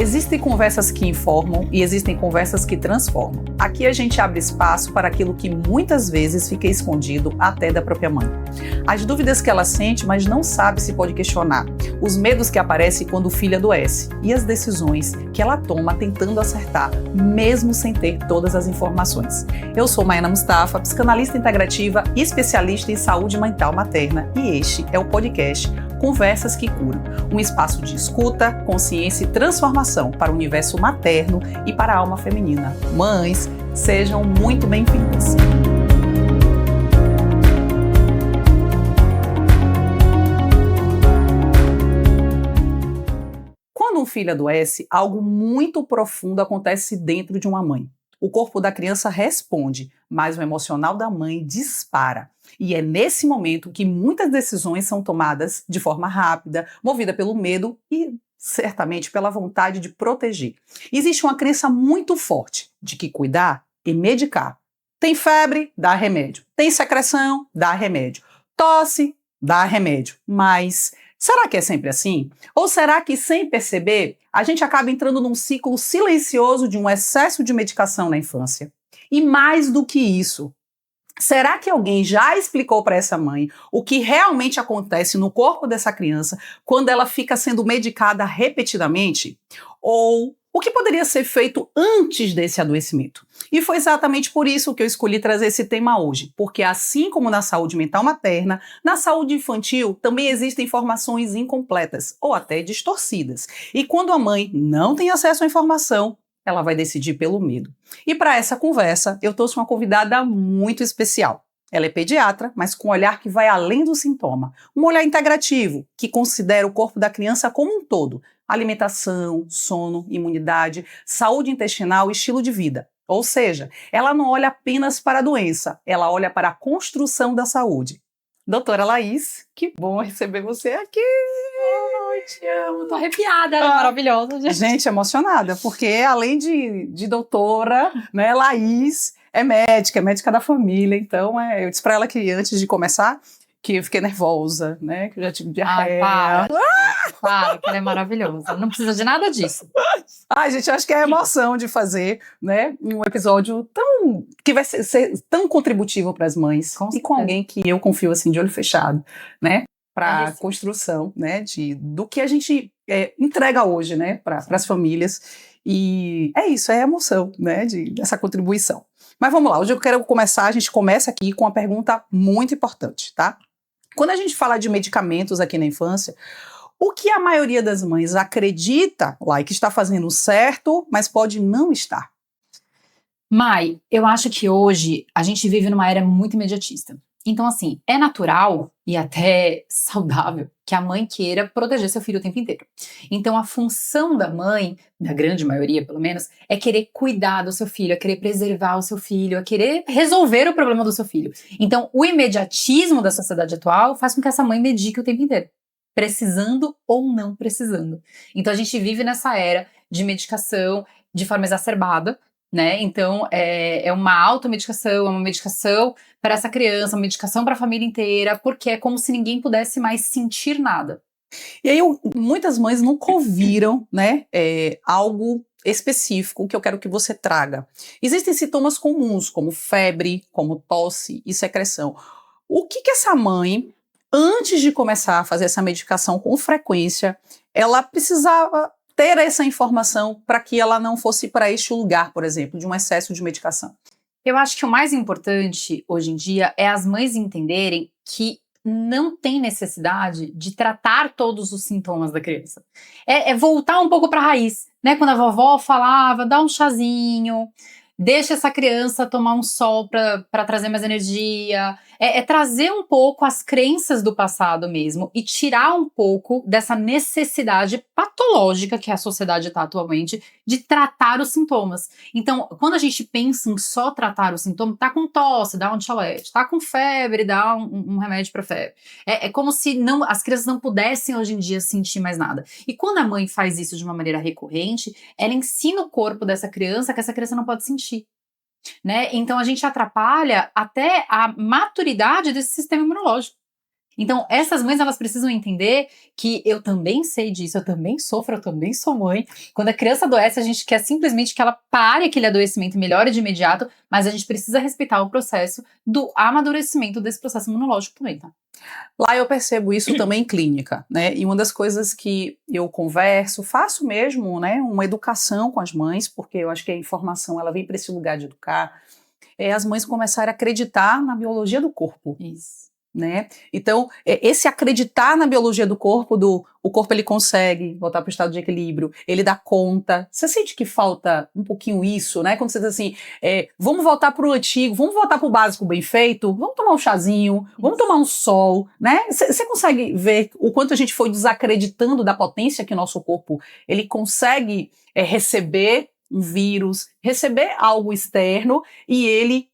Existem conversas que informam e existem conversas que transformam. Aqui a gente abre espaço para aquilo que muitas vezes fica escondido até da própria mãe. As dúvidas que ela sente, mas não sabe se pode questionar. Os medos que aparecem quando o filho adoece. E as decisões que ela toma tentando acertar, mesmo sem ter todas as informações. Eu sou Maiana Mustafa, psicanalista integrativa e especialista em saúde mental materna. E este é o podcast Conversas que Curam, um espaço de escuta, consciência e transformação para o universo materno e para a alma feminina. Mães, sejam muito bem-vindas. Quando um filho adoece, algo muito profundo acontece dentro de uma mãe. O corpo da criança responde, mas o emocional da mãe dispara. E é nesse momento que muitas decisões são tomadas de forma rápida, movida pelo medo e, certamente, pela vontade de proteger. Existe uma crença muito forte de que cuidar é medicar. Tem febre? Dá remédio. Tem secreção? Dá remédio. Tosse? Dá remédio. Mas será que é sempre assim? Ou será que, sem perceber, a gente acaba entrando num ciclo silencioso de um excesso de medicação na infância? E mais do que isso, será que alguém já explicou para essa mãe o que realmente acontece no corpo dessa criança quando ela fica sendo medicada repetidamente? Ou o que poderia ser feito antes desse adoecimento? E foi exatamente por isso que eu escolhi trazer esse tema hoje, porque assim como na saúde mental materna, na saúde infantil também existem informações incompletas ou até distorcidas. E quando a mãe não tem acesso à informação, ela vai decidir pelo medo. E para essa conversa, eu trouxe uma convidada muito especial. Ela é pediatra, mas com um olhar que vai além do sintoma. Um olhar integrativo, que considera o corpo da criança como um todo. Alimentação, sono, imunidade, saúde intestinal e estilo de vida. Ou seja, ela não olha apenas para a doença, ela olha para a construção da saúde. Doutora Laís, que bom receber você aqui! Ai, te amo, tô arrepiada, ela é maravilhosa, gente. Gente, emocionada, porque além de doutora, né, Laís é médica da família, então eu disse pra ela que antes de começar, que eu fiquei nervosa, né, que eu já tive diarreia. Ai, para, que ela é maravilhosa, não precisa de nada disso. Ai, gente, eu acho que é a emoção de fazer, né, um episódio que vai ser tão contributivo para as mães e com alguém que eu confio assim de olho fechado, né, para a construção, né, do que a gente entrega hoje, né, para as famílias. E é isso, é a emoção, né, dessa contribuição. Mas vamos lá, hoje eu quero começar, a gente começa aqui com uma pergunta muito importante, tá? Quando a gente fala de medicamentos aqui na infância, o que a maioria das mães acredita, lá, que está fazendo certo, mas pode não estar? Mai, eu acho que hoje a gente vive numa era muito imediatista. Então, assim, é natural e até saudável que a mãe queira proteger seu filho o tempo inteiro. Então, a função da mãe, da grande maioria pelo menos, é querer cuidar do seu filho, é querer preservar o seu filho, é querer resolver o problema do seu filho. Então, o imediatismo da sociedade atual faz com que essa mãe medique o tempo inteiro, precisando ou não precisando. Então, a gente vive nessa era de medicação de forma exacerbada, né? Então, é uma automedicação, é uma medicação para essa criança, uma medicação para a família inteira, porque é como se ninguém pudesse mais sentir nada. E aí, muitas mães nunca ouviram, né, algo específico que eu quero que você traga. Existem sintomas comuns, como febre, como tosse e secreção. O que essa mãe, antes de começar a fazer essa medicação com frequência, ela precisava ter essa informação para que ela não fosse para este lugar, por exemplo, de um excesso de medicação? Eu acho que o mais importante hoje em dia é as mães entenderem que não tem necessidade de tratar todos os sintomas da criança. É voltar um pouco para a raiz, né? Quando a vovó falava, dá um chazinho, deixa essa criança tomar um sol para trazer mais energia. É trazer um pouco as crenças do passado mesmo e tirar um pouco dessa necessidade patológica que a sociedade está atualmente de tratar os sintomas. Então, quando a gente pensa em só tratar o sintoma, tá com tosse, dá um antialérgico, tá com febre, dá um remédio para febre. É como se as crianças não pudessem hoje em dia sentir mais nada. E quando a mãe faz isso de uma maneira recorrente, ela ensina o corpo dessa criança que essa criança não pode sentir. Né? Então a gente atrapalha até a maturidade desse sistema imunológico. Então, essas mães, elas precisam entender que eu também sei disso, eu também sofro, eu também sou mãe. Quando a criança adoece, a gente quer simplesmente que ela pare aquele adoecimento e melhore de imediato, mas a gente precisa respeitar o processo do amadurecimento desse processo imunológico também, tá? Lá eu percebo isso também em clínica, né? E uma das coisas que eu converso, faço mesmo, né, uma educação com as mães, porque eu acho que a informação ela vem para esse lugar de educar, é as mães começarem a acreditar na biologia do corpo. Isso. Né? Então, esse acreditar na biologia do corpo, o corpo ele consegue voltar para o estado de equilíbrio, ele dá conta. Você sente que falta um pouquinho isso, né? Quando você diz assim, vamos voltar para o antigo, vamos voltar para o básico bem feito, vamos tomar um chazinho, vamos tomar um sol, né? Você consegue ver o quanto a gente foi desacreditando da potência que o nosso corpo ele consegue receber um vírus, receber algo externo e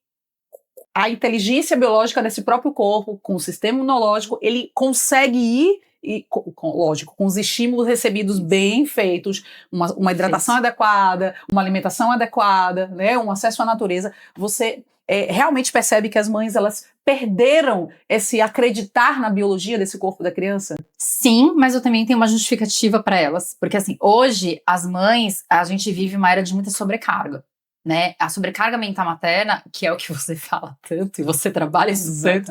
a inteligência biológica desse próprio corpo, com o sistema imunológico, ele consegue ir, lógico, com os estímulos recebidos bem feitos, uma hidratação adequada, uma alimentação adequada, né, um acesso à natureza, você realmente percebe que as mães, elas perderam esse acreditar na biologia desse corpo da criança? Sim, mas eu também tenho uma justificativa para elas, porque assim, hoje, as mães, a gente vive uma era de muita sobrecarga. Né? A sobrecarga mental materna, que é o que você fala tanto e você trabalha isso tanto,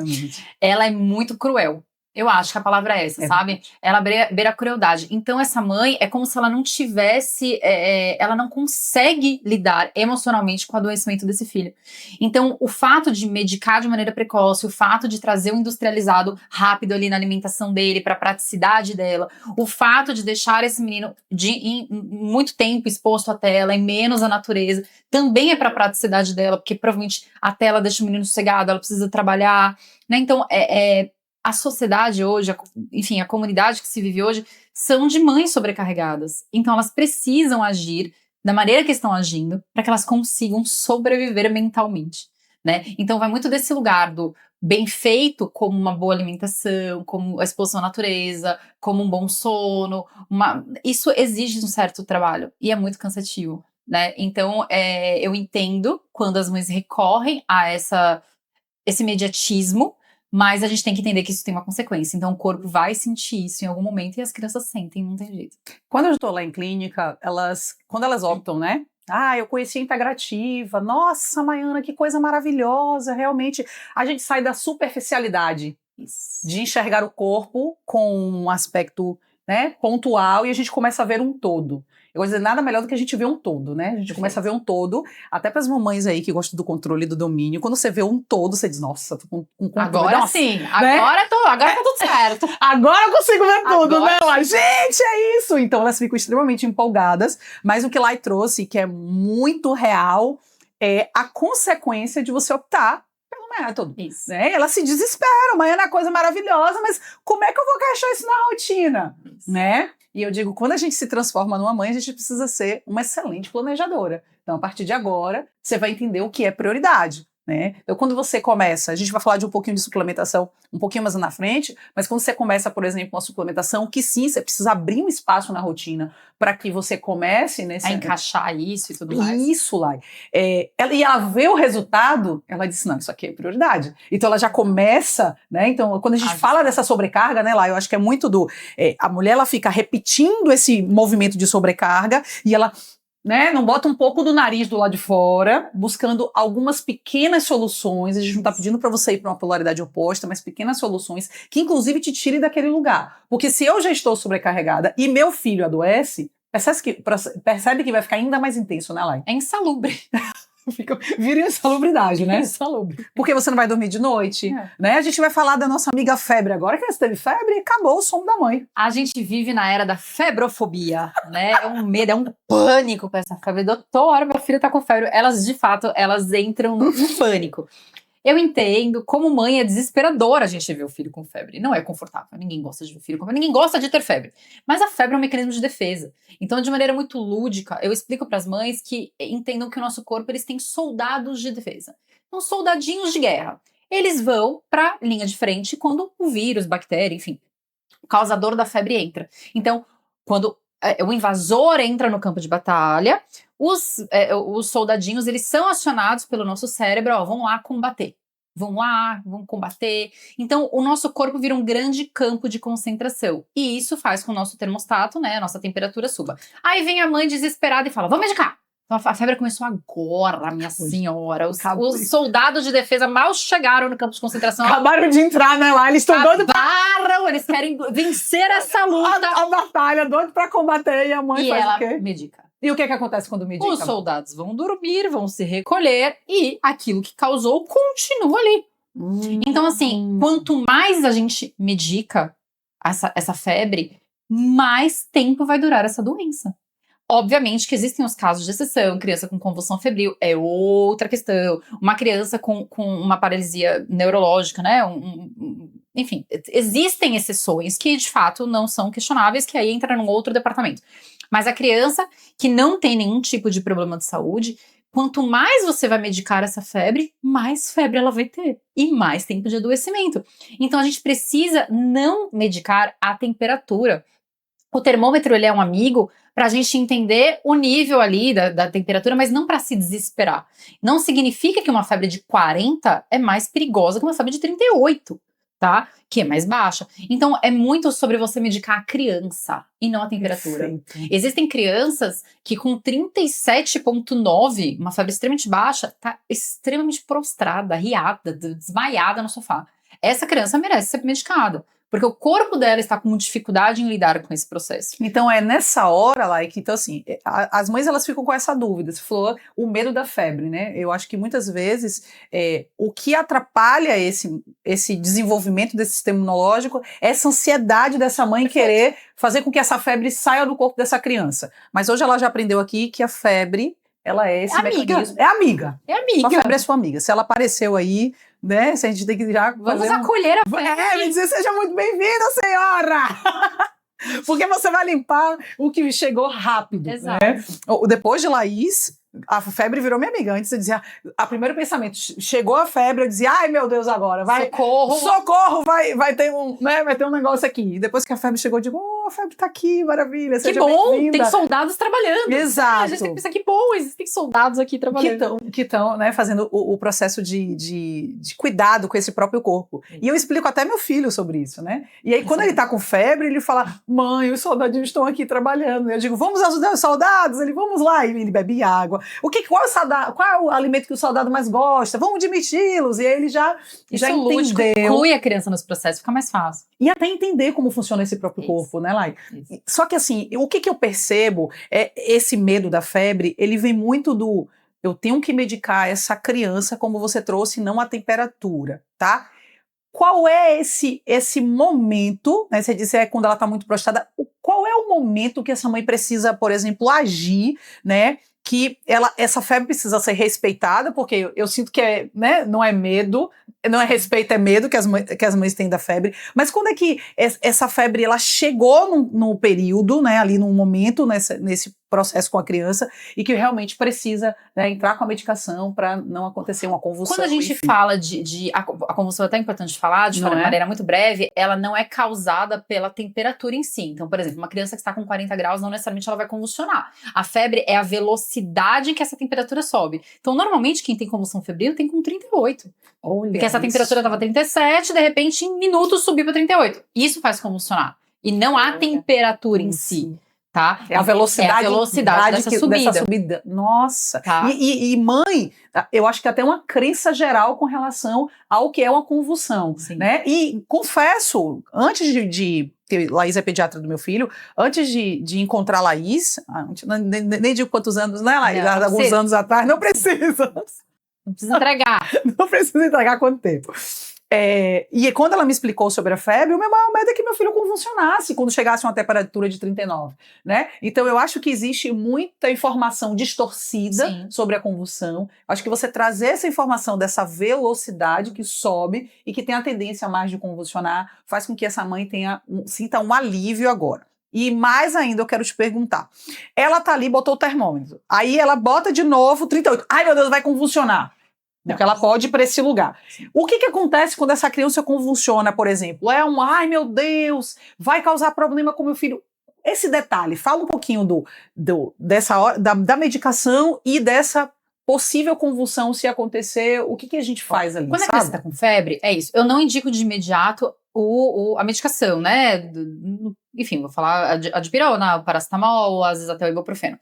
ela é muito cruel. Eu acho que a palavra é essa, sabe? Ela beira a crueldade. Então, essa mãe é como se ela não tivesse... ela não consegue lidar emocionalmente com o adoecimento desse filho. Então, o fato de medicar de maneira precoce, o fato de trazer o industrializado rápido ali na alimentação dele, para a praticidade dela, o fato de deixar esse menino muito tempo exposto à tela e menos à natureza, também é para a praticidade dela, porque provavelmente a tela deixa o menino sossegado, ela precisa trabalhar, né? Então, a sociedade hoje, enfim, a comunidade que se vive hoje, são de mães sobrecarregadas. Então, elas precisam agir da maneira que estão agindo para que elas consigam sobreviver mentalmente, né? Então, vai muito desse lugar do bem feito, como uma boa alimentação, como a exposição à natureza, como um bom sono. Isso exige um certo trabalho e é muito cansativo, né? Então, eu entendo quando as mães recorrem a esse imediatismo, mas a gente tem que entender que isso tem uma consequência. Então, o corpo vai sentir isso em algum momento e as crianças sentem, não tem jeito. Quando eu estou lá em clínica, quando elas optam, né? Eu conheci a integrativa. Nossa, Maiana, que coisa maravilhosa. Realmente, a gente sai da superficialidade de enxergar o corpo com um aspecto, né, pontual e a gente começa a ver um todo. Eu vou dizer, nada melhor do que a gente ver um todo, né? A gente começa a ver um todo, até para as mamães aí que gostam do controle e do domínio. Quando você vê um todo, você diz, nossa, tô com um controle. Agora nossa, sim, né? agora tá tudo certo. Agora eu consigo ver tudo, Agora né, Lai? Gente, é isso! Então elas ficam extremamente empolgadas, mas o que Lai trouxe, que é muito real, é a consequência de você optar pelo método. Isso. Né? Elas se desesperam, Maiana é coisa maravilhosa, mas como é que eu vou encaixar isso na rotina? Isso. Né? E eu digo, quando a gente se transforma numa mãe, a gente precisa ser uma excelente planejadora. Então, a partir de agora, você vai entender o que é prioridade. Né? Então, quando você começa, a gente vai falar de um pouquinho de suplementação um pouquinho mais na frente, mas quando você começa, por exemplo, uma suplementação, que sim, você precisa abrir um espaço na rotina para que você comece a encaixar isso e tudo mais. Isso, Lai. E ela vê o resultado, ela disse, não, isso aqui é prioridade. Então ela já começa, né? Então, quando a gente fala dessa sobrecarga, né, Lai, eu acho que é muito a mulher, ela fica repetindo esse movimento de sobrecarga e ela, né, não bota um pouco do nariz do lado de fora, buscando algumas pequenas soluções. A gente não está pedindo para você ir para uma polaridade oposta, mas pequenas soluções que inclusive te tirem daquele lugar. Porque se eu já estou sobrecarregada e meu filho adoece, percebe que vai ficar ainda mais intenso, né, Lai? É insalubre. Vira insalubridade, né? Insalubre. Porque você não vai dormir de noite, né? A gente vai falar da nossa amiga febre agora, que ela teve febre e acabou o sono da mãe. A gente vive na era da febrofobia, né? É um medo, é um pânico com essa febre. Doutora, minha filha tá com febre. Elas, de fato, elas entram em pânico. Eu entendo, como mãe é desesperador a gente ver o filho com febre. Não é confortável, ninguém gosta de ver o filho com febre, ninguém gosta de ter febre. Mas a febre é um mecanismo de defesa. Então, de maneira muito lúdica, eu explico para as mães que entendam que o nosso corpo, eles têm soldados de defesa. Então, soldadinhos de guerra. Eles vão para linha de frente quando o vírus, bactéria, enfim, o causador da febre entra. Então, quando o invasor entra no campo de batalha, os soldadinhos, eles são acionados pelo nosso cérebro, vão lá combater. vão lá, vão combater. Então, o nosso corpo vira um grande campo de concentração. E isso faz com que o nosso termostato, né, a nossa temperatura suba. Aí vem a mãe desesperada e fala, vamos medicar. Então, a febre começou agora, minha senhora. Os soldados de defesa mal chegaram no campo de concentração. Acabaram de entrar, né, lá. Eles estão doidos eles querem vencer essa luta. A batalha, doido pra combater. E a mãe faz o quê? Ela medica. E o que acontece quando medica? Os soldados vão dormir, vão se recolher e aquilo que causou continua ali. Então, assim, quanto mais a gente medica essa febre, mais tempo vai durar essa doença. Obviamente que existem os casos de exceção, criança com convulsão febril é outra questão, uma criança com uma paralisia neurológica, né? Enfim, existem exceções que de fato não são questionáveis, que aí entra num outro departamento. Mas a criança que não tem nenhum tipo de problema de saúde, quanto mais você vai medicar essa febre, mais febre ela vai ter e mais tempo de adoecimento. Então a gente precisa não medicar a temperatura. O termômetro ele é um amigo para a gente entender o nível ali da temperatura, mas não para se desesperar. Não significa que uma febre de 40 é mais perigosa que uma febre de 38, tá? Que é mais baixa. Então, é muito sobre você medicar a criança e não a temperatura. Perfeito. Existem crianças que com 37,9, uma febre extremamente baixa, tá extremamente prostrada, riada, desmaiada no sofá. Essa criança merece ser medicada. Porque o corpo dela está com dificuldade em lidar com esse processo. Então é nessa hora, Laik, então assim, as mães elas ficam com essa dúvida, você falou o medo da febre, né? Eu acho que muitas vezes o que atrapalha esse desenvolvimento desse sistema imunológico é essa ansiedade dessa mãe querer fazer com que essa febre saia do corpo dessa criança. Mas hoje ela já aprendeu aqui que a febre, ela é esse mecanismo. É amiga. É amiga. A febre é sua amiga. Se ela apareceu aí, né? Se a gente tem que já vamos acolher a febre. Me dizer, seja muito bem-vinda, senhora! Porque você vai limpar o que chegou rápido. Exato. Né? Depois de Laís, a febre virou minha amiga. Antes eu dizia, a primeiro pensamento, chegou a febre, eu dizia, ai meu Deus, agora, vai. Socorro, vai ter vai ter um negócio aqui. E depois que a febre chegou, eu digo, a febre tá aqui, maravilha, seja bem-vinda. Tem soldados trabalhando. Exato. A gente tem que pensar que bom, existem soldados aqui trabalhando. Que estão, né, fazendo o processo de cuidado com esse próprio corpo. E eu explico até meu filho sobre isso, né? E aí, quando ele tá com febre, ele fala, mãe, os soldadinhos estão aqui trabalhando. Eu digo, vamos ajudar os soldados? Ele, vamos lá. E ele bebe água. Qual é o alimento que o soldado mais gosta? Vamos admiti-los. E aí ele já entendeu. Inclui a criança nos processos, fica mais fácil. E até entender como funciona esse próprio corpo, né, Lai? Só que assim, o que eu percebo é esse medo da febre, ele vem muito do eu tenho que medicar essa criança, como você trouxe, não a temperatura, tá? Qual é esse momento, né? Você disse quando ela tá muito prostrada, qual é o momento que essa mãe precisa, por exemplo, agir, né? Que essa febre precisa ser respeitada, porque eu sinto que né, não é medo, não é respeito, é medo que as mães têm da febre. Mas quando é que essa febre ela chegou no período, né, ali num momento, nesse processo com a criança, e que realmente precisa, né, entrar com a medicação para não acontecer uma convulsão. Quando a gente fala a convulsão é até importante falar, de maneira muito breve, ela não é causada pela temperatura em si. Então, por exemplo, uma criança que está com 40 graus, não necessariamente ela vai convulsionar. A febre é a velocidade que essa temperatura sobe. Então, normalmente, quem tem convulsão febril tem com 38. Olha, porque essa temperatura estava 37, de repente, em minutos subiu para 38. Isso faz convulsionar. E não a temperatura em si. Tá? É a velocidade dessa subida. Nossa. Tá. E mãe, eu acho que até uma crença geral com relação ao que é uma convulsão. Né? E confesso, antes de Laís é pediatra do meu filho, antes de encontrar Laís, nem digo quantos anos, né, Laís? Alguns anos atrás, não precisa. Não precisa entregar. Não precisa entregar quanto tempo. E quando ela me explicou sobre a febre, o meu maior medo é que meu filho convulsionasse quando chegasse uma temperatura de 39, né? Então eu acho que existe muita informação distorcida sobre a convulsão. Acho que você trazer essa informação dessa velocidade que sobe e que tem a tendência a mais de convulsionar, faz com que essa mãe sinta um alívio agora. E mais ainda eu quero te perguntar, ela tá ali, botou o termômetro, aí ela bota de novo 38, ai meu Deus, vai convulsionar. Porque ela pode ir para esse lugar. Sim. O que acontece quando essa criança convulsiona, por exemplo? Ai meu Deus, vai causar problema com meu filho. Esse detalhe, fala um pouquinho dessa hora, da medicação e dessa possível convulsão se acontecer, o que a gente faz ali, Quando a sabe? criança tá com febre, é isso. Eu não indico de imediato a medicação, né? Enfim, vou falar a dipirona, o paracetamol, às vezes até o ibuprofeno.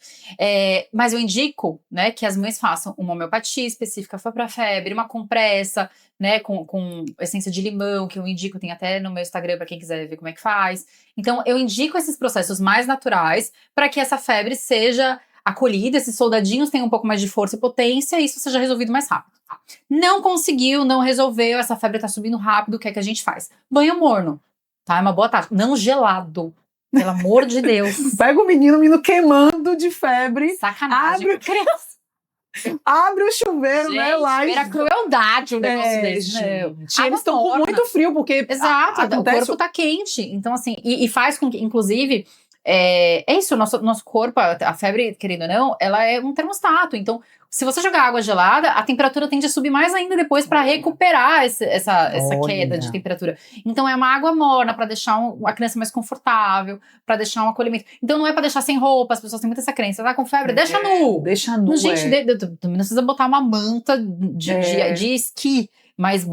Mas eu indico, né, que as mães façam uma homeopatia específica para febre, uma compressa, né, com essência de limão, que eu indico, tem até no meu Instagram para quem quiser ver como é que faz. Então, eu indico esses processos mais naturais para que essa febre seja acolhida, esses soldadinhos tenham um pouco mais de força e potência e isso seja resolvido mais rápido. Não conseguiu, não resolveu, essa febre tá subindo rápido, o que é que a gente faz? Banho morno, tá? É uma boa tática. Não gelado, pelo amor de Deus. Pega o menino queimando de febre, Sacanagem. abre o chuveiro, Gente, né, lá era e... crueldade um negócio desse. Gente, Água eles estão com morna. muito frio, porque Exato, o acontece... corpo tá quente. Então, assim, e faz com que, inclusive, é isso, nosso corpo, a febre, querendo ou não, ela é um termostato. Então, se você jogar água gelada, a temperatura tende a subir mais ainda depois para recuperar essa queda de temperatura. Então, é uma água morna para deixar a criança mais confortável, para deixar um acolhimento. Então, não é para deixar sem roupa, as pessoas têm muito essa crença. Tá com febre? Deixa nu! Deixa nu, Gente, também não precisa botar uma manta de esqui. Mas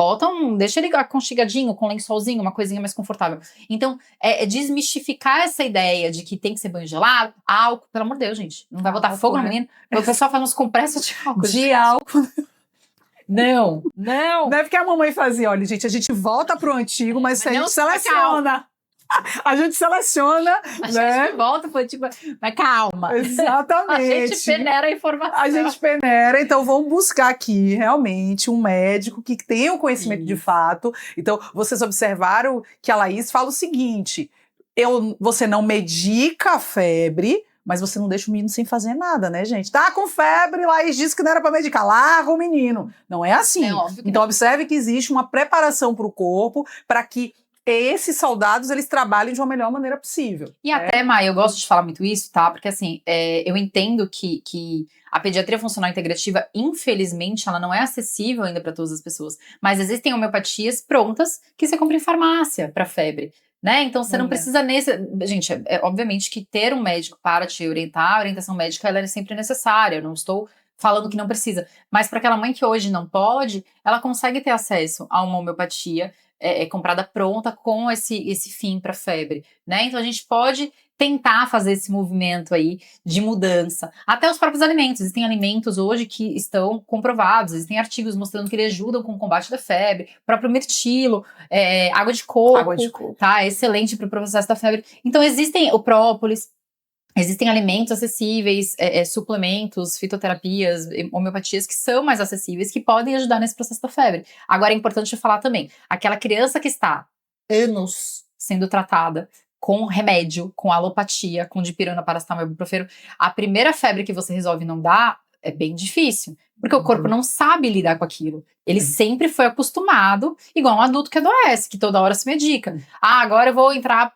deixa ele aconchegadinho, com lençolzinho, uma coisinha mais confortável. Então, desmistificar essa ideia de que tem que ser banho gelado, álcool, pelo amor de Deus, gente. Não vai botar fogo no menino. O pessoal faz umas compressas de álcool. De álcool. Não. Não é porque a mamãe fazia, olha, gente, a gente volta pro antigo, mas a gente seleciona. A gente seleciona, né? A gente volta pro antigo, mas calma. Exatamente. A gente peneira a informação. A gente peneira, então vamos buscar aqui realmente um médico que tenha o conhecimento de fato. Então, vocês observaram que a Laís fala o seguinte, você não medica a febre, mas você não deixa o menino sem fazer nada, né, gente? Tá com febre, Laís disse que não era para medicar, larga o menino. Não é assim. Então, observe que existe uma preparação para o corpo para que esses soldados, eles trabalhem de uma melhor maneira possível. E até, Maia, eu gosto de falar muito isso, tá? Porque, assim, eu entendo que a pediatria funcional integrativa, infelizmente, ela não é acessível ainda para todas as pessoas. Mas existem homeopatias prontas que você compra em farmácia para febre. Né? Então você não precisa gente, obviamente que ter um médico para te orientar, a orientação médica ela é sempre necessária, eu não estou falando que não precisa, mas para aquela mãe que hoje não pode, ela consegue ter acesso a uma homeopatia comprada pronta com esse fim para febre, né? Então a gente pode tentar fazer esse movimento aí de mudança. Até os próprios alimentos. Existem alimentos hoje que estão comprovados, existem artigos mostrando que eles ajudam com o combate da febre, o próprio mirtilo, água de coco, tá? É excelente para o processo da febre. Então existem o própolis, existem alimentos acessíveis, suplementos, fitoterapias, homeopatias que são mais acessíveis, que podem ajudar nesse processo da febre. Agora é importante falar também, aquela criança que está anos sendo tratada com remédio, com alopatia, com dipirona, paracetamol, ibuprofeno, a primeira febre que você resolve não dar é bem difícil, porque o corpo não sabe lidar com aquilo. Ele sempre foi acostumado, igual um adulto que adoece, que toda hora se medica. Agora eu vou entrar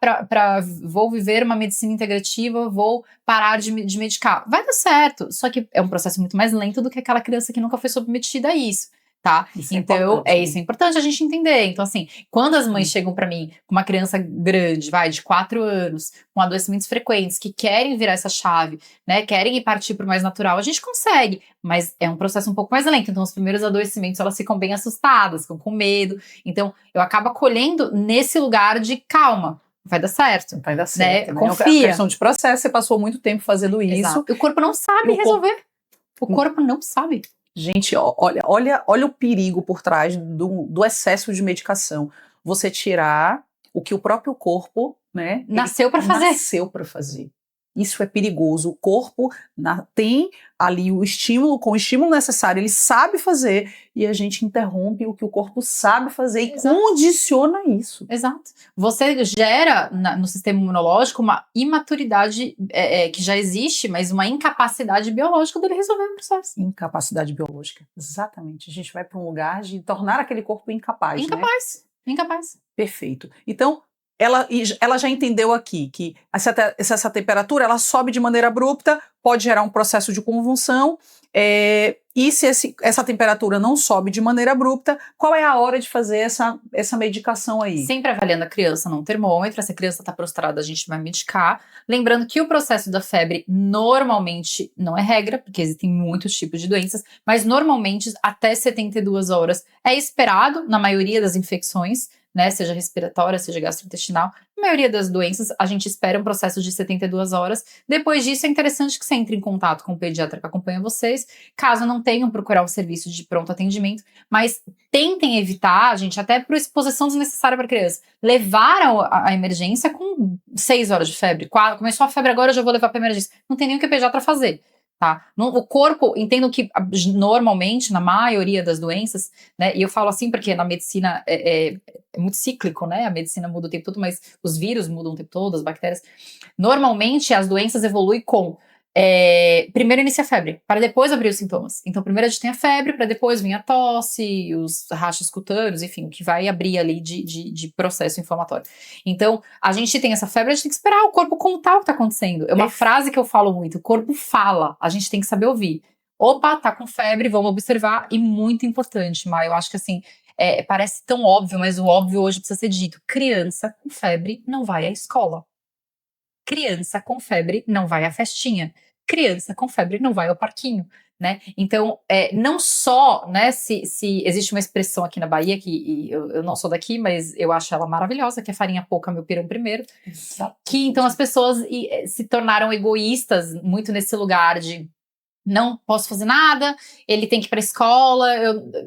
vou viver uma medicina integrativa, vou parar de medicar. Vai dar certo, só que é um processo muito mais lento do que aquela criança que nunca foi submetida a isso. Tá? Então, isso é importante a gente entender. Então, assim, quando as mães chegam pra mim com uma criança grande, de 4 anos, com adoecimentos frequentes, que querem virar essa chave, né, querem ir partir pro mais natural, a gente consegue, mas é um processo um pouco mais lento. Então, os primeiros adoecimentos, elas ficam bem assustadas, ficam com medo. Então, eu acabo acolhendo nesse lugar de calma. Vai dar certo. Vai dar certo. Né? Confia. É questão de processo, você passou muito tempo fazendo isso. Exato. O corpo não sabe resolver. O corpo não sabe. Gente, olha o perigo por trás do excesso de medicação. Você tirar o que o próprio corpo, né, nasceu para fazer. Isso é perigoso. O corpo tem ali o estímulo, com o estímulo necessário, ele sabe fazer, e a gente interrompe o que o corpo sabe fazer e condiciona isso. Exato. Você gera no sistema imunológico uma imaturidade que já existe, mas uma incapacidade biológica dele resolver o processo. Incapacidade biológica, exatamente. A gente vai para um lugar de tornar aquele corpo incapaz. Incapaz. Perfeito. Então, ela já entendeu aqui que essa temperatura ela sobe de maneira abrupta, pode gerar um processo de convulsão, E se essa temperatura não sobe de maneira abrupta, qual é a hora de fazer essa medicação aí? Sempre avaliando a criança num termômetro. Se a criança está prostrada, a gente vai medicar. Lembrando que o processo da febre normalmente não é regra, porque existem muitos tipos de doenças, mas normalmente até 72 horas é esperado na maioria das infecções, né, seja respiratória, seja gastrointestinal. Na maioria das doenças, a gente espera um processo de 72 horas. Depois disso, é interessante que você entre em contato com o pediatra que acompanha vocês. Caso não tenham, procurar um serviço de pronto atendimento. Mas tentem evitar, gente, até por exposição desnecessária para a criança, levar a emergência com 6 horas de febre. Começou a febre agora, eu já vou levar para emergência. Não tem nem o que o pediatra fazer. Tá? O corpo, entendo que normalmente, na maioria das doenças, né, e eu falo assim porque na medicina é muito cíclico, né, a medicina muda o tempo todo, mas os vírus mudam o tempo todo, as bactérias, normalmente as doenças evoluem com, primeiro inicia a febre, para depois abrir os sintomas. Então primeiro a gente tem a febre, para depois vir a tosse, os rachos cutâneos, enfim, o que vai abrir ali de processo inflamatório. Então, a gente tem essa febre, a gente tem que esperar o corpo contar o que está acontecendo. É uma frase que eu falo muito, o corpo fala, a gente tem que saber ouvir. Opa, tá com febre, vamos observar, e muito importante, Maia, eu acho que assim, parece tão óbvio, mas o óbvio hoje precisa ser dito. Criança com febre não vai à escola. Criança com febre não vai à festinha. Criança com febre não vai ao parquinho, né? Então, não só, né, se existe uma expressão aqui na Bahia, que eu não sou daqui, mas eu acho ela maravilhosa, que é farinha pouca, meu pirão primeiro. Exato. Que então as pessoas se tornaram egoístas muito nesse lugar de não posso fazer nada, ele tem que ir para a escola.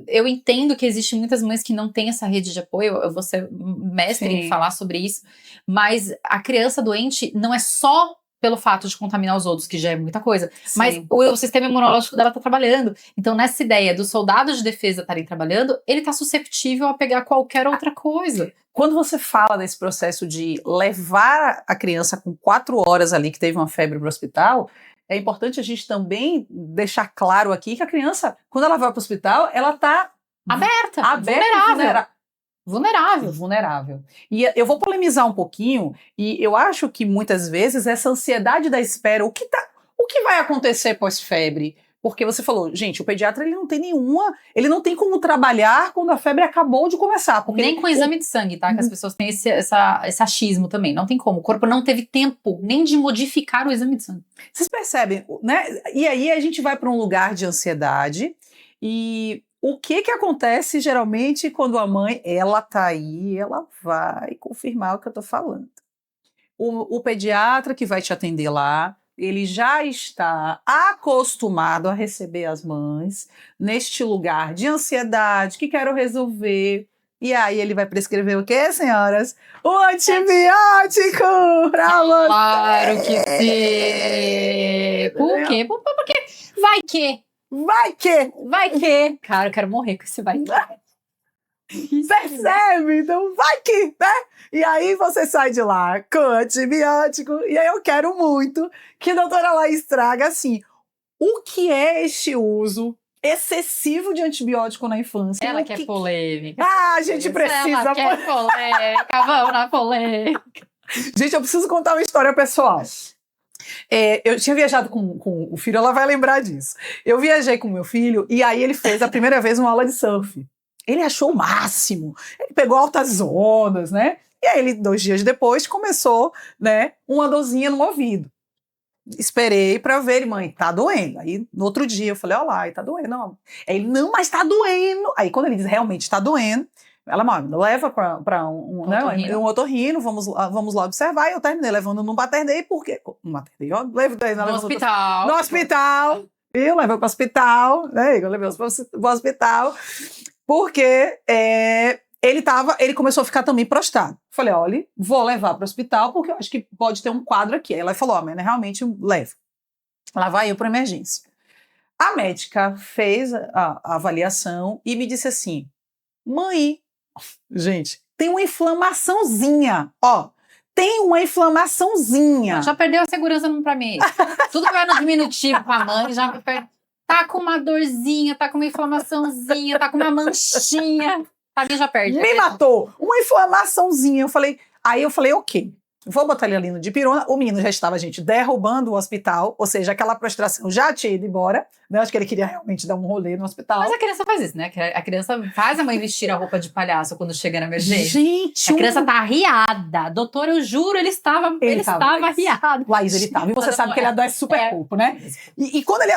Eu entendo que existem muitas mães que não têm essa rede de apoio, eu vou ser mestre em falar sobre isso, mas a criança doente não é só pelo fato de contaminar os outros, que já é muita coisa, sim, mas o sistema imunológico dela está trabalhando. Então, nessa ideia dos soldados de defesa estarem trabalhando, ele está susceptível a pegar qualquer outra coisa. Quando você fala desse processo de levar a criança com 4 horas ali, que teve uma febre para o hospital, é importante a gente também deixar claro aqui que a criança, quando ela vai para o hospital, ela está aberta, vulnerável. E eu vou polemizar um pouquinho, e eu acho que muitas vezes essa ansiedade da espera, o que vai acontecer pós-febre? Porque você falou, gente, o pediatra ele não tem como trabalhar quando a febre acabou de começar. Porque nem com exame de sangue, tá? Que as pessoas têm esse achismo também, não tem como. O corpo não teve tempo nem de modificar o exame de sangue. Vocês percebem, né? E aí a gente vai para um lugar de ansiedade, e o que acontece geralmente quando a mãe, ela tá aí, ela vai confirmar o que eu tô falando. O pediatra que vai te atender lá, ele já está acostumado a receber as mães neste lugar de ansiedade, que quero resolver. E aí ele vai prescrever o quê, senhoras? O antibiótico pra você! Claro que sim! Por quê? Porque vai que... Cara, eu quero morrer com esse vai que. Percebe? Então vai que, né? E aí você sai de lá com antibiótico. E aí eu quero muito que a doutora Laís traga assim, o que é este uso excessivo de antibiótico na infância? Ela quer polêmica. A gente precisa... Ela quer polêmica, vamos na polêmica. Gente, eu preciso contar uma história pessoal. Eu tinha viajado com o filho, ela vai lembrar disso. Eu viajei com o meu filho e aí ele fez a primeira vez uma aula de surf. Ele achou o máximo, ele pegou altas ondas, né? E aí ele, 2 dias depois, começou, né, uma dorzinha no ouvido. Esperei pra ver ele, mãe, tá doendo. Aí no outro dia eu falei, ó lá, tá doendo. Não. Aí ele, não, mas tá doendo. Aí quando ele diz, realmente tá doendo, ela, mãe, leva pra um otorrino, vamos lá observar. E eu terminei levando no Mater Dei, porque... No Mater Dei, ó, no hospital. No hospital. Eu levei pro hospital, né? Eu levei pro hospital. Porque ele começou a ficar também prostrado. Falei, olha, vou levar para o hospital, porque eu acho que pode ter um quadro aqui. Aí ela falou, ó, mas realmente leva. Lá vai eu para emergência. A médica fez a avaliação e me disse assim, mãe, gente, tem uma inflamaçãozinha, ó. Tem uma inflamaçãozinha. Já perdeu a segurança pra mim. Tudo que vai no diminutivo pra mãe, já perdeu. Tá com uma dorzinha, tá com uma inflamaçãozinha, tá com uma manchinha. Pra mim já perde. Me matou. Uma inflamaçãozinha. Aí eu falei, ok. vou botar ele ali no dipirona. O menino já estava, gente, derrubando o hospital, ou seja, aquela prostração já tinha ido embora, né? Acho que ele queria realmente dar um rolê no hospital. Mas a criança faz isso, né? A criança faz a mãe vestir a roupa de palhaço quando chega na emergência. Gente, a criança tá arriada. Doutor, eu juro, ele estava arriado. Laís, ele estava. E você sabe que ele adoece super pouco, né? E quando ele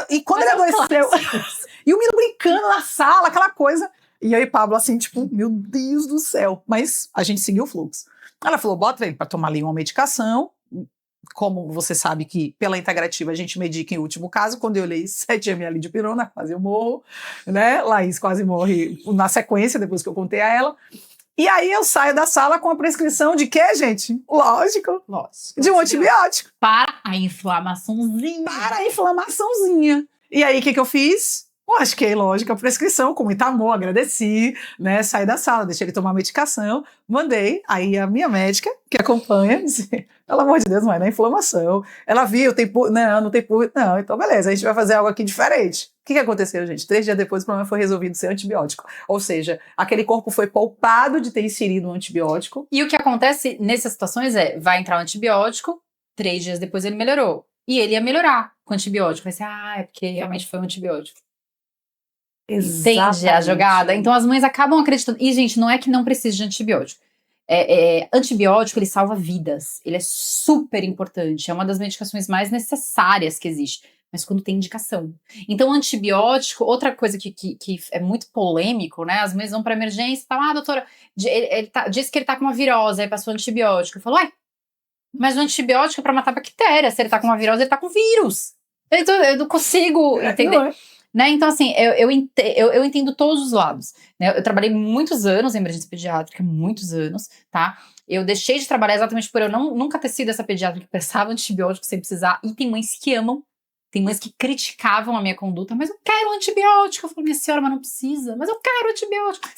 adoeceu... E o menino brincando na sala, aquela coisa. E eu e Pablo assim, tipo, meu Deus do céu. Mas a gente seguiu o fluxo. Ela falou, bota ele para tomar ali uma medicação. Como você sabe que pela integrativa a gente medica em último caso, quando eu olhei 7 ml de pirona, quase eu morro, né? Laís quase morre na sequência, depois que eu contei a ela. E aí eu saio da sala com a prescrição de quê, gente? Lógico. De um antibiótico. Para a inflamaçãozinha. E aí o que eu fiz? Lasquei, lógico, a prescrição, com muito amor, agradeci, né, saí da sala, deixei ele tomar medicação, mandei, aí a minha médica, que acompanha, disse, pelo amor de Deus, não é na inflamação, ela viu, não tem público, não, então beleza, a gente vai fazer algo aqui diferente. O que aconteceu, gente? 3 dias depois o problema foi resolvido sem antibiótico, ou seja, aquele corpo foi poupado de ter inserido um antibiótico. E o que acontece nessas situações vai entrar um antibiótico, 3 dias depois ele melhorou, e ele ia melhorar com antibiótico, vai ser, é porque realmente foi um antibiótico. Entende a jogada? Então as mães acabam acreditando. E, gente, não é que não precisa de antibiótico. Antibiótico, ele salva vidas. Ele é super importante. É uma das medicações mais necessárias que existe. Mas quando tem indicação. Então, antibiótico, outra coisa que é muito polêmico, né? As mães vão pra emergência e falam, doutora, disse que ele tá com uma virose, aí passou antibiótico. Eu falo, mas o antibiótico é pra matar bactéria. Se ele tá com uma virose, ele tá com vírus. Então, eu não consigo entender. Né? Então, assim, eu entendo todos os lados. Né? Eu trabalhei muitos anos em emergência pediátrica, muitos anos, tá? Eu deixei de trabalhar exatamente por eu nunca ter sido essa pediatra que prestava antibiótico sem precisar. E tem mães que amam, tem mães que criticavam a minha conduta, mas eu quero um antibiótico. Eu falo, minha senhora, mas não precisa. Mas eu quero antibiótico.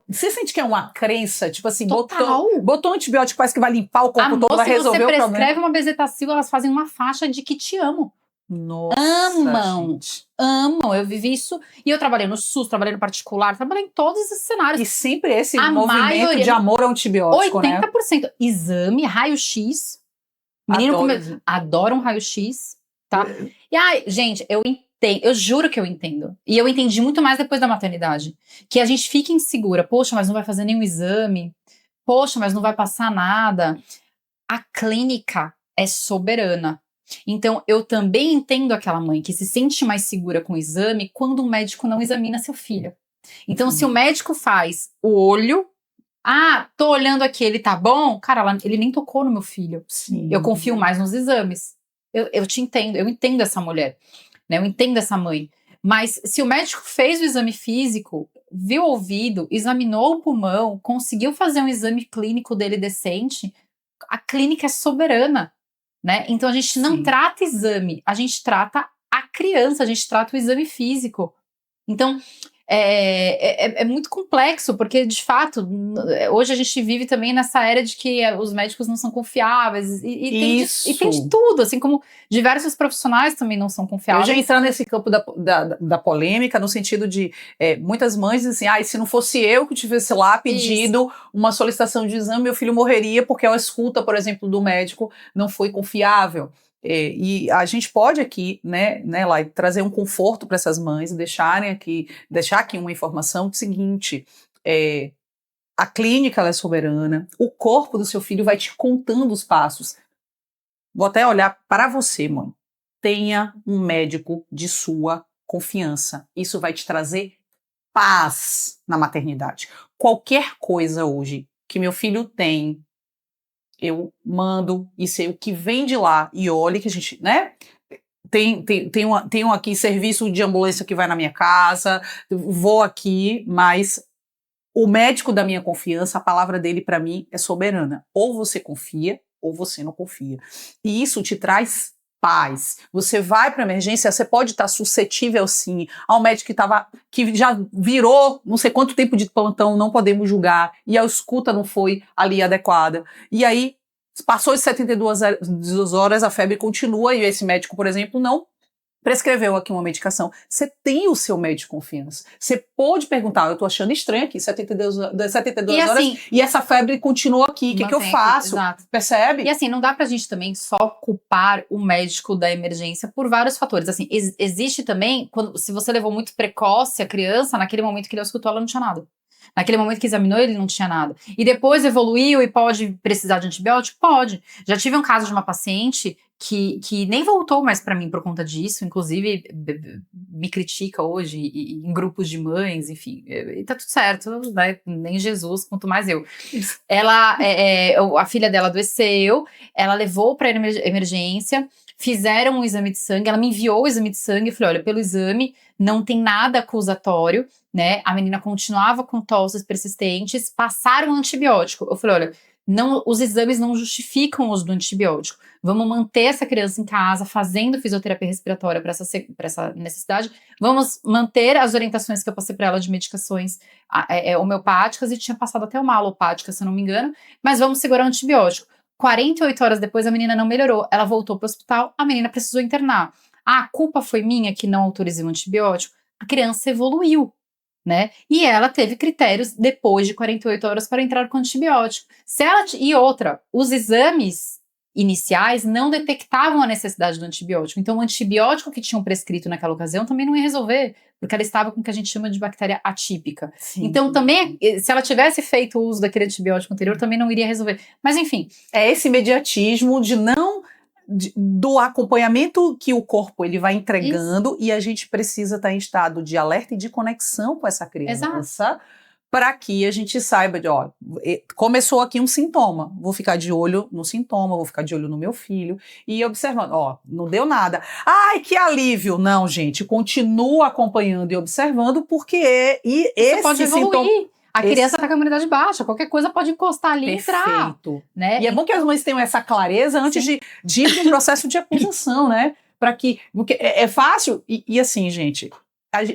Você sente que é uma crença? Tipo assim, botou um antibiótico, parece que vai limpar o corpo todo, vai resolver o problema. Se você prescreve uma bezetacil, elas fazem uma faixa de que te amo. Nossa, amam, eu vivi isso, e eu trabalhei no SUS, trabalhei no particular, trabalhei em todos esses cenários. E sempre esse movimento de amor ao antibiótico, 80%, né? Exame, raio-x, menino adora um raio-x, tá? E gente, eu entendo, eu juro que eu entendo, e eu entendi muito mais depois da maternidade, que a gente fica insegura, poxa, mas não vai fazer nenhum exame, poxa, mas não vai passar nada. A clínica é soberana. Então, eu também entendo aquela mãe que se sente mais segura com o exame quando o médico não examina seu filho. Então, se o médico faz o olho, tô olhando aqui, ele tá bom? Cara, ele nem tocou no meu filho. Sim. Eu confio mais nos exames. Eu te entendo, eu entendo essa mulher, né? Eu entendo essa mãe. Mas se o médico fez o exame físico, viu o ouvido, examinou o pulmão, conseguiu fazer um exame clínico dele decente, a clínica é soberana. Né? Então a gente não trata exame, a gente trata a criança, a gente trata o exame físico. Então é muito complexo, porque de fato hoje a gente vive também nessa era de que os médicos não são confiáveis e tem de tudo, assim como diversos profissionais também não são confiáveis. Eu já entrar nesse campo da polêmica, no sentido de muitas mães dizem assim, se não fosse eu que tivesse lá pedido uma solicitação de exame, meu filho morreria porque a escuta, por exemplo, do médico não foi confiável. E a gente pode aqui, né, Lai, trazer um conforto para essas mães e deixar aqui uma informação seguinte: a clínica ela é soberana, o corpo do seu filho vai te contando os passos. Vou até olhar para você, mãe. Tenha um médico de sua confiança. Isso vai te trazer paz na maternidade. Qualquer coisa hoje que meu filho tem, eu mando e sei o que vem de lá. E olhe que a gente, né? Tem aqui serviço de ambulância que vai na minha casa, vou aqui, mas o médico da minha confiança, a palavra dele para mim é soberana. Ou você confia, ou você não confia. E isso te traz paz. Você vai para emergência, você pode estar suscetível sim ao médico que já virou não sei quanto tempo de plantão, não podemos julgar, e a escuta não foi ali adequada. E aí, passou de 72 horas, a febre continua, e esse médico, por exemplo, não prescreveu aqui uma medicação, você tem o seu médico de confiança. Você pode perguntar, eu tô achando estranho aqui, 72 E horas, assim, e essa febre continuou aqui, o que eu faço? Exato. Percebe? E assim, não dá pra gente também só culpar o médico da emergência por vários fatores. Assim, existe também, se você levou muito precoce a criança, naquele momento que ele escutou, ela não tinha nada. Naquele momento que examinou, ele não tinha nada. E depois evoluiu e pode precisar de antibiótico? Pode. Já tive um caso de uma paciente que nem voltou mais pra mim por conta disso, inclusive me critica hoje em grupos de mães, enfim, e tá tudo certo, né? Nem Jesus, quanto mais eu. Ela, a filha dela adoeceu, ela levou pra emergência, fizeram um exame de sangue, ela me enviou o exame de sangue, eu falei, olha, pelo exame não tem nada acusatório, né? A menina continuava com tosses persistentes, passaram antibiótico. Eu falei, olha, não, os exames não justificam o uso do antibiótico. Vamos manter essa criança em casa, fazendo fisioterapia respiratória para essa necessidade. Vamos manter as orientações que eu passei para ela de medicações homeopáticas, e tinha passado até uma alopática, se eu não me engano, mas vamos segurar o antibiótico. 48 horas depois, a menina não melhorou. Ela voltou para o hospital, a menina precisou internar. A culpa foi minha que não autorizei o antibiótico? A criança evoluiu, né? E ela teve critérios depois de 48 horas para entrar com antibiótico. E outra, os exames iniciais não detectavam a necessidade do antibiótico. Então, o antibiótico que tinham prescrito naquela ocasião também não ia resolver, porque ela estava com o que a gente chama de bactéria atípica. Sim. Então, também, se ela tivesse feito o uso daquele antibiótico anterior, também não iria resolver. Mas, enfim. É esse imediatismo do acompanhamento que o corpo ele vai entregando, e a gente precisa estar em estado de alerta e de conexão com essa criança, para que a gente saiba ó, começou aqui um sintoma, vou ficar de olho no sintoma, vou ficar de olho no meu filho e observando, não deu nada. Ai, que alívio! Não, gente, continua acompanhando e observando, porque esse pode evoluir. sintoma... A criança está com a imunidade baixa, qualquer coisa pode encostar ali e entrar. Né? E é bom que as mães tenham essa clareza antes de ir para um processo de acusação, né? Para que. Porque é fácil. E assim, gente,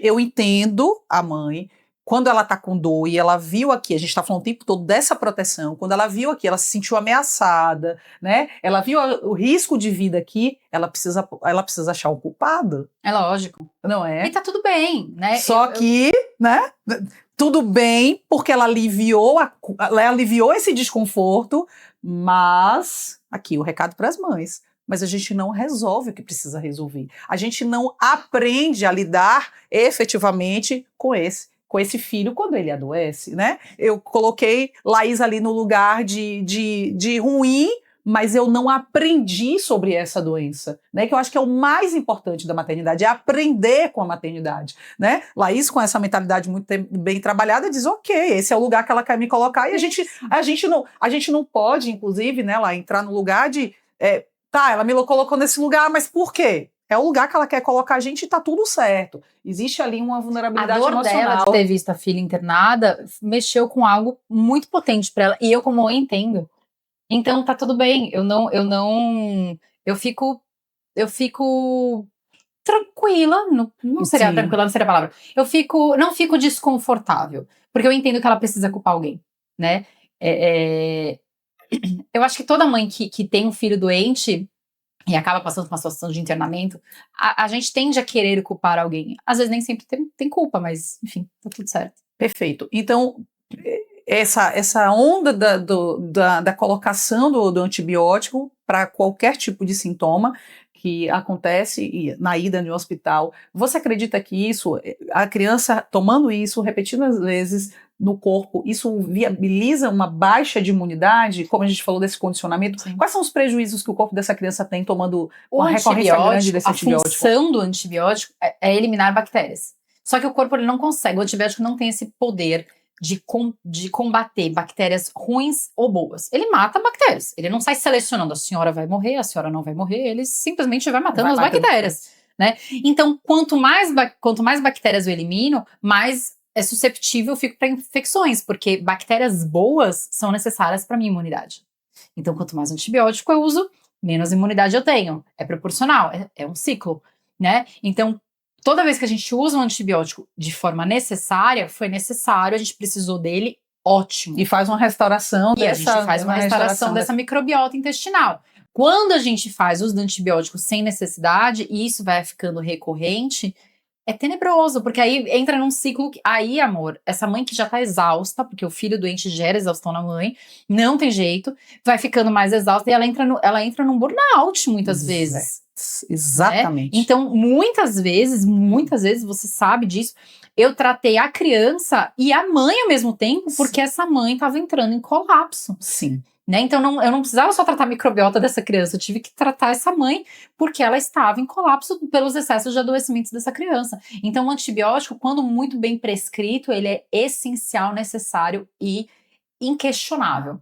eu entendo a mãe, quando ela tá com dor e ela viu aqui, a gente tá falando o tempo todo dessa proteção, quando ela viu aqui, ela se sentiu ameaçada, né? Ela viu o risco de vida aqui, ela precisa achar o culpado. É lógico. Não é? E tá tudo bem, né? Só que, né? Tudo bem, porque ela aliviou esse desconforto, mas aqui o recado para as mães. Mas a gente não resolve o que precisa resolver. A gente não aprende a lidar efetivamente com esse filho quando ele adoece, né? Eu coloquei Laís ali no lugar de ruim, mas eu não aprendi sobre essa doença, né? Que eu acho que é o mais importante da maternidade, é aprender com a maternidade, né? Laís, com essa mentalidade muito bem trabalhada, diz, ok, esse é o lugar que ela quer me colocar, e a gente não pode, inclusive, né, lá entrar no lugar de, ela me colocou nesse lugar, mas por quê? É o lugar que ela quer colocar a gente e tá tudo certo. Existe ali uma vulnerabilidade emocional. A dor dela de ter visto a filha internada mexeu com algo muito potente para ela, e eu, como mãe, entendo. Então tá tudo bem, eu fico tranquila, não seria tranquila, não seria a palavra. Não fico desconfortável, porque eu entendo que ela precisa culpar alguém, né? Eu acho que toda mãe que tem um filho doente e acaba passando por uma situação de internamento, a gente tende a querer culpar alguém. Às vezes nem sempre tem culpa, mas enfim, tá tudo certo. Perfeito. Então, essa onda da colocação do antibiótico para qualquer tipo de sintoma que acontece na ida de um hospital, você acredita que a criança tomando isso repetidas vezes no corpo, isso viabiliza uma baixa de imunidade, como a gente falou desse condicionamento? Sim. Quais são os prejuízos que o corpo dessa criança tem tomando uma recorrência grande desse antibiótico? A função do antibiótico é eliminar bactérias. Só que o corpo ele não consegue, o antibiótico não tem esse poder de combater bactérias ruins ou boas. Ele mata bactérias. Ele não sai selecionando, a senhora vai morrer, a senhora não vai morrer, ele simplesmente vai matando as bactérias, né? Então, quanto mais bactérias eu elimino, mais suscetível eu fico para infecções, porque bactérias boas são necessárias para minha imunidade. Então, quanto mais antibiótico eu uso, menos imunidade eu tenho. É proporcional, é um ciclo, né? Então, toda vez que a gente usa um antibiótico de forma necessária, foi necessário, a gente precisou dele, ótimo. E faz uma restauração a gente faz uma restauração dessa microbiota intestinal. Quando a gente faz uso de antibióticos sem necessidade, e isso vai ficando recorrente, é tenebroso, porque aí entra num ciclo. Aí, amor, essa mãe que já tá exausta, porque o filho doente gera exaustão na mãe, não tem jeito, vai ficando mais exausta e ela entra num burnout muitas vezes. Exatamente. Né? Então, muitas vezes você sabe disso. Eu tratei a criança e a mãe ao mesmo tempo, porque essa mãe estava entrando em colapso. Sim. Né? Então, eu não precisava só tratar a microbiota dessa criança, eu tive que tratar essa mãe, porque ela estava em colapso pelos excessos de adoecimentos dessa criança. Então, o antibiótico, quando muito bem prescrito, ele é essencial, necessário e inquestionável.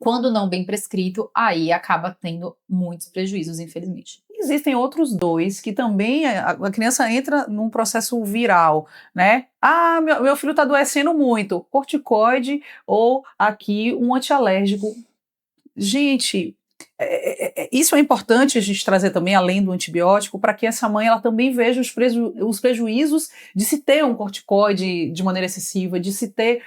Quando não bem prescrito, aí acaba tendo muitos prejuízos, infelizmente. Existem outros dois que também a criança entra num processo viral, né? Ah, meu filho está adoecendo muito, corticoide ou aqui um antialérgico. Gente, isso é importante a gente trazer também, além do antibiótico, para que essa mãe ela também veja os prejuízos de se ter um corticoide de maneira excessiva, de se ter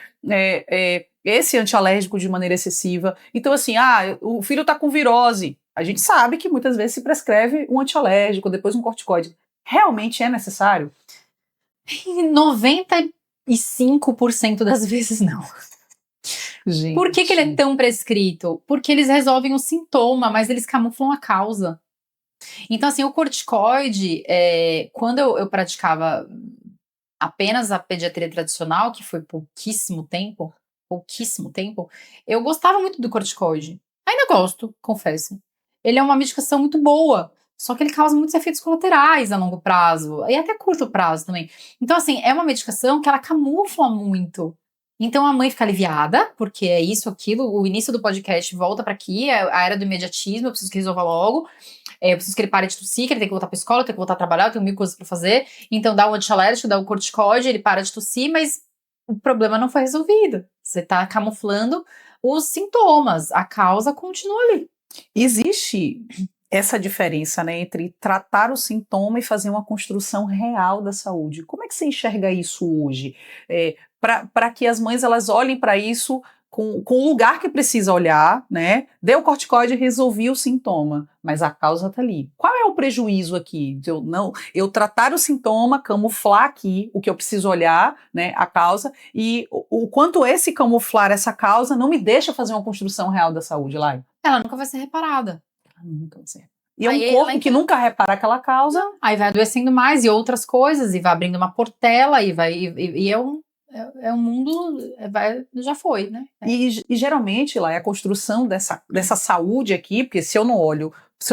esse antialérgico de maneira excessiva. Então, assim, o filho está com virose. A gente sabe que muitas vezes se prescreve um antialérgico, depois um corticoide. Realmente é necessário? 95% das vezes não. Gente. Por que ele é tão prescrito? Porque eles resolvem o sintoma, mas eles camuflam a causa. Então, assim, o corticoide, quando eu praticava apenas a pediatria tradicional, que foi pouquíssimo tempo, eu gostava muito do corticoide. Ainda gosto, confesso. Ele é uma medicação muito boa, só que ele causa muitos efeitos colaterais a longo prazo, e até curto prazo também. Então, assim, é uma medicação que ela camufla muito. Então a mãe fica aliviada, porque é isso, aquilo, o início do podcast volta para aqui, é a era do imediatismo, eu preciso que resolva logo, eu preciso que ele pare de tossir, que ele tem que voltar pra escola, eu tenho que voltar a trabalhar, eu tenho mil coisas pra fazer, então dá o antialérgico, dá o corticoide, ele para de tossir, mas o problema não foi resolvido, você tá camuflando os sintomas, a causa continua ali. Existe essa diferença, né, entre tratar o sintoma e fazer uma construção real da saúde. Como é que você enxerga isso hoje? Para que as mães elas olhem para isso com o lugar que precisa olhar, né? Deu corticoide e resolvi o sintoma, mas a causa está ali. Qual é o prejuízo aqui de eu tratar o sintoma, camuflar aqui o que eu preciso olhar, né, a causa, e o quanto esse camuflar essa causa não me deixa fazer uma construção real da saúde, Lai? Ela nunca vai ser reparada. Nunca vai ser. E é um corpo que nunca repara aquela causa. Aí vai adoecendo mais e outras coisas, e vai abrindo uma portela, e é um mundo, já foi, né? E geralmente lá é a construção dessa saúde aqui, porque se eu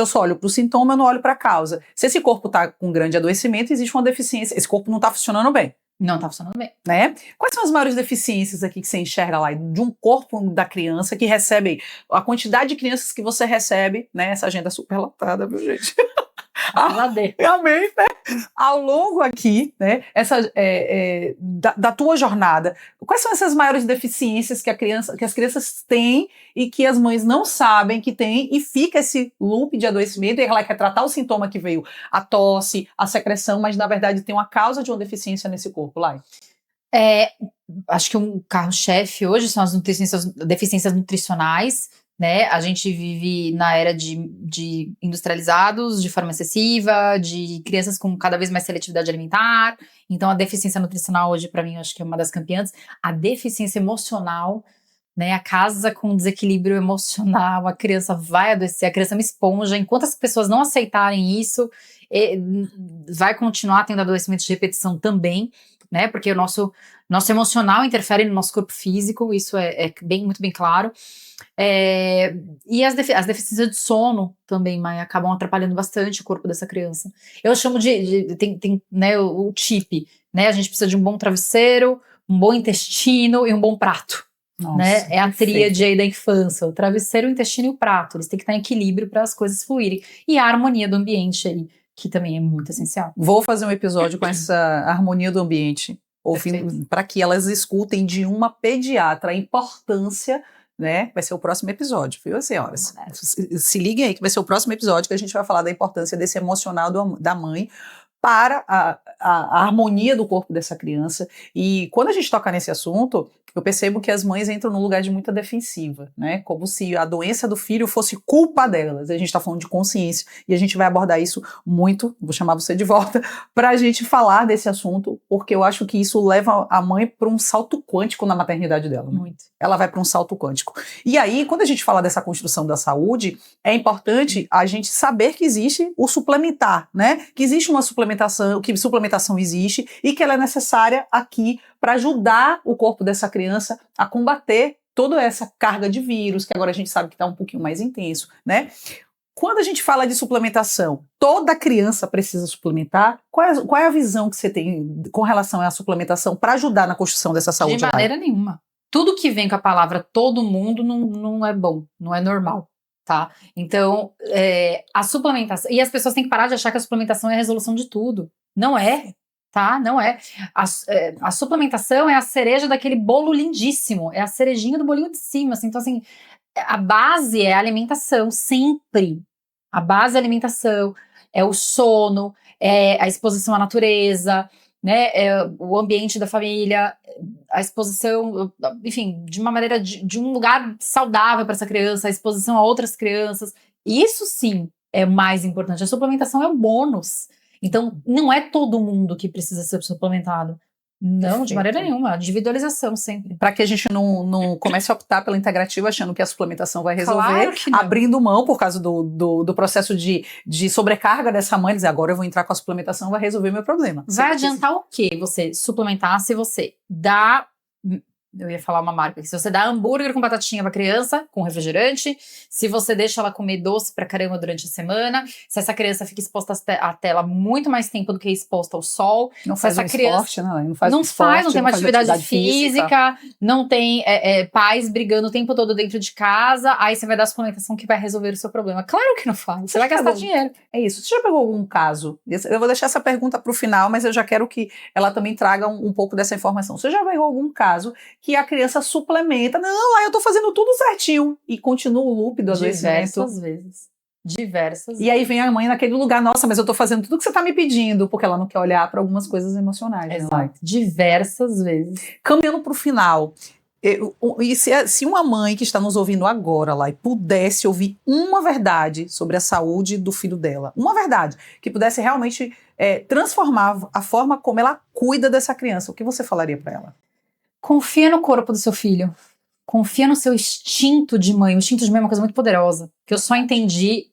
só olho para o sintoma, eu não olho para a causa. Se esse corpo está com grande adoecimento, existe uma deficiência, esse corpo não está funcionando bem. Não está funcionando bem. Né? Quais são as maiores deficiências aqui que você enxerga lá de um corpo da criança que recebe, a quantidade de crianças que você recebe, né? Essa agenda super lotada, viu, gente? Amém, né? Ao longo aqui, né, da tua jornada, quais são essas maiores deficiências que as crianças têm e que as mães não sabem que têm e fica esse loop de adoecimento e ela quer tratar o sintoma que veio, a tosse, a secreção, mas na verdade tem uma causa de uma deficiência nesse corpo, Lai? Acho que um carro-chefe hoje são as deficiências nutricionais, né? A gente vive na era de industrializados, de forma excessiva, de crianças com cada vez mais seletividade alimentar. Então, a deficiência nutricional hoje, para mim, eu acho que é uma das campeãs. A deficiência emocional, né? A casa com desequilíbrio emocional, a criança vai adoecer, a criança é uma esponja. Enquanto as pessoas não aceitarem isso, vai continuar tendo adoecimentos de repetição também, né? Porque o nosso emocional interfere no nosso corpo físico, isso é muito bem claro. E as deficiências de sono também, Maia, acabam atrapalhando bastante o corpo dessa criança. Eu chamo tem né, o TIP, né? A gente precisa de um bom travesseiro, um bom intestino e um bom prato. Nossa, né? É a perfeito. tríade aí da infância, o travesseiro, o intestino e o prato. Eles têm que estar em equilíbrio para as coisas fluírem. E a harmonia do ambiente aí, que também é muito essencial. Vou fazer um episódio com essa harmonia do ambiente, para que elas escutem de uma pediatra a importância, né? Vai ser o próximo episódio, viu, senhoras? Se liguem aí que vai ser o próximo episódio que a gente vai falar da importância desse emocional da mãe para a harmonia do corpo dessa criança. E quando a gente toca nesse assunto, eu percebo que as mães entram num lugar de muita defensiva, né? Como se a doença do filho fosse culpa delas. A gente está falando de consciência e a gente vai abordar isso muito, vou chamar você de volta, para a gente falar desse assunto, porque eu acho que isso leva a mãe para um salto quântico na maternidade dela. Né? Muito. Ela vai para um salto quântico. E aí, quando a gente fala dessa construção da saúde, é importante a gente saber que existe o suplementar, né? Que existe uma suplementação, que suplementação existe e que ela é necessária aqui para ajudar o corpo dessa criança a combater toda essa carga de vírus, que agora a gente sabe que está um pouquinho mais intenso, né? Quando a gente fala de suplementação, toda criança precisa suplementar? Qual é a visão que você tem com relação à suplementação para ajudar na construção dessa saúde? De maneira nenhuma. Tudo que vem com a palavra todo mundo não é bom, não é normal, tá? Então, a suplementação... E as pessoas têm que parar de achar que a suplementação é a resolução de tudo. Não é. Tá? Não é. A suplementação é a cereja daquele bolo lindíssimo, é a cerejinha do bolinho de cima, assim. Então, assim, a base é a alimentação, sempre. A base é a alimentação, é o sono, é a exposição à natureza, né? É o ambiente da família, a exposição, enfim, de uma maneira, de um lugar saudável para essa criança, a exposição a outras crianças. Isso sim é o mais importante. A suplementação é o bônus. Então, não é todo mundo que precisa ser suplementado. Não, perfeito. De maneira nenhuma. Individualização sempre. Para que a gente não comece a optar pela integrativa achando que a suplementação vai resolver, claro que não. Abrindo mão por causa do processo de sobrecarga dessa mãe, dizer agora eu vou entrar com a suplementação, vai resolver meu problema. Vai adiantar o quê você suplementar se você dá... Eu ia falar uma marca aqui. Se você dá hambúrguer com batatinha pra criança, com refrigerante, se você deixa ela comer doce pra caramba durante a semana, se essa criança fica exposta à tela muito mais tempo do que exposta ao sol. Não faz essa criança esporte, não faz esporte, não tem uma atividade física, não tem pais brigando o tempo todo dentro de casa, aí você vai dar suplementação que vai resolver o seu problema. Claro que não faz, você vai gastar dinheiro. É isso. Você já pegou algum caso? Eu vou deixar essa pergunta pro final, mas eu já quero que ela também traga um pouco dessa informação. Você já pegou algum caso que a criança suplementa, não, aí eu tô fazendo tudo certinho, e continua o loop do adoecimento. Diversas vezes. E aí vem a mãe naquele lugar, nossa, mas eu tô fazendo tudo que você tá me pedindo, porque ela não quer olhar para algumas coisas emocionais. Exato. Né? Diversas vezes. Caminhando pro final, e se uma mãe que está nos ouvindo agora lá e pudesse ouvir uma verdade sobre a saúde do filho dela, uma verdade que pudesse realmente transformar a forma como ela cuida dessa criança, o que você falaria para ela? Confia no corpo do seu filho. Confia no seu instinto de mãe. O instinto de mãe é uma coisa muito poderosa, que eu só entendi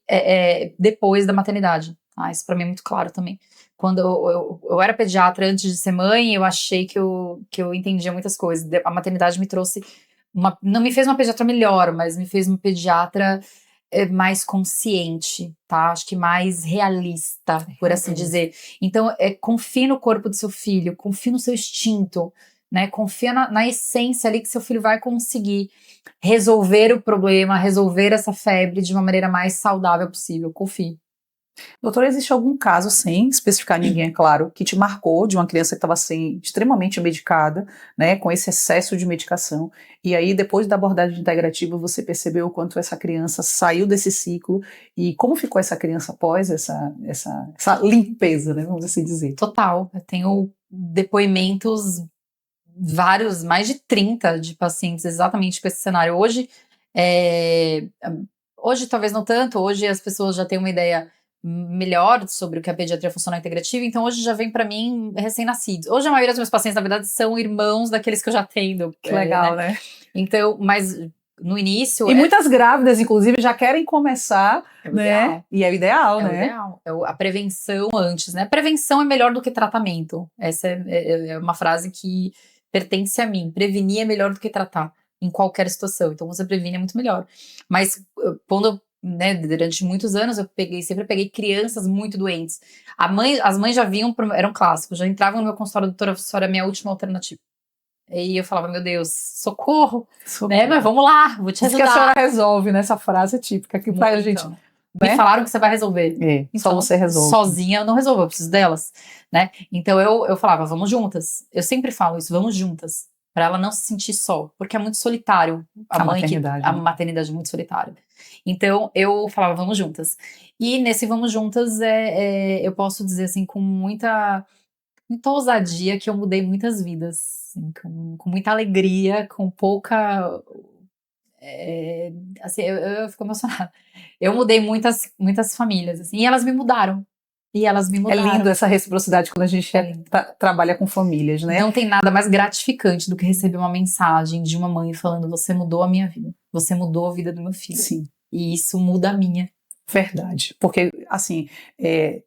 depois da maternidade. Isso pra mim é muito claro também. Quando eu era pediatra antes de ser mãe, eu achei que eu entendia muitas coisas. A maternidade me trouxe... não me fez uma pediatra melhor, mas me fez uma pediatra mais consciente, tá? Acho que mais realista, por assim dizer. Então, confie no corpo do seu filho, confie no seu instinto, né? Confia na essência ali que seu filho vai conseguir resolver o problema, resolver essa febre de uma maneira mais saudável possível. Confie. Doutora, existe algum caso, sem especificar ninguém, é claro, que te marcou de uma criança que estava assim, extremamente medicada, né, com esse excesso de medicação, e aí depois da abordagem integrativa você percebeu o quanto essa criança saiu desse ciclo e como ficou essa criança após essa limpeza, né, vamos assim dizer? Total, eu tenho depoimentos vários, mais de 30 de pacientes exatamente com esse cenário. Hoje talvez não tanto, hoje as pessoas já têm uma ideia melhor sobre o que é a pediatria funcional integrativa, então hoje já vem pra mim recém-nascidos. Hoje a maioria dos meus pacientes, na verdade, são irmãos daqueles que eu já atendo. Que legal, né? Então, mas no início... E muitas grávidas, inclusive, já querem começar, né? E é o ideal, né? É o ideal. A prevenção antes, né? Prevenção é melhor do que tratamento. Essa é uma frase que pertence a mim. Prevenir é melhor do que tratar em qualquer situação. Então, você previne é muito melhor. Mas quando durante muitos anos eu sempre peguei crianças muito doentes. As mães já vinham, eram clássicos, já entravam no meu consultório, doutora, a senhora é a minha última alternativa. E eu falava, meu Deus, socorro. Né? Mas vamos lá, vou te ajudar. Isso que a senhora resolve, né? Essa frase é típica aqui pra gente. Me falaram que você vai resolver. Então, só você resolve. Sozinha eu não resolvo, eu preciso delas, né? Então eu falava, vamos juntas. Eu sempre falo isso, vamos juntas. para ela não se sentir só, porque é muito solitário. A maternidade é muito solitária. Então, eu falava, vamos juntas. E nesse vamos juntas, eu posso dizer assim, com muita ousadia, que eu mudei muitas vidas, assim, com muita alegria, com pouca... assim, eu fico emocionada. Eu mudei muitas famílias, assim, e elas me mudaram. É lindo essa reciprocidade quando a gente trabalha com famílias, né? Não tem nada mais gratificante do que receber uma mensagem de uma mãe falando: você mudou a minha vida, você mudou a vida do meu filho. Sim. E isso muda a minha. Verdade, porque assim,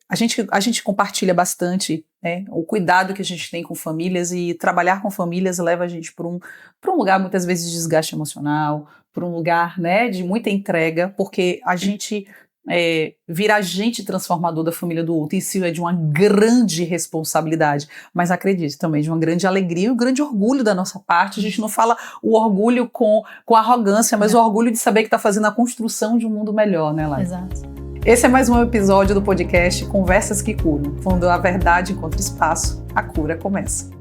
a gente compartilha bastante, né, o cuidado que a gente tem com famílias, e trabalhar com famílias leva a gente para um lugar muitas vezes de desgaste emocional, para um lugar, né, de muita entrega, porque a gente vira agente transformador da família do outro, e isso é de uma grande responsabilidade, mas acredite, também de uma grande alegria e um grande orgulho da nossa parte. A gente não fala o orgulho com arrogância, mas o orgulho de saber que está fazendo a construção de um mundo melhor, né, Lai? Exato. Esse é mais um episódio do podcast Conversas que Curam. Quando a verdade encontra espaço, a cura começa.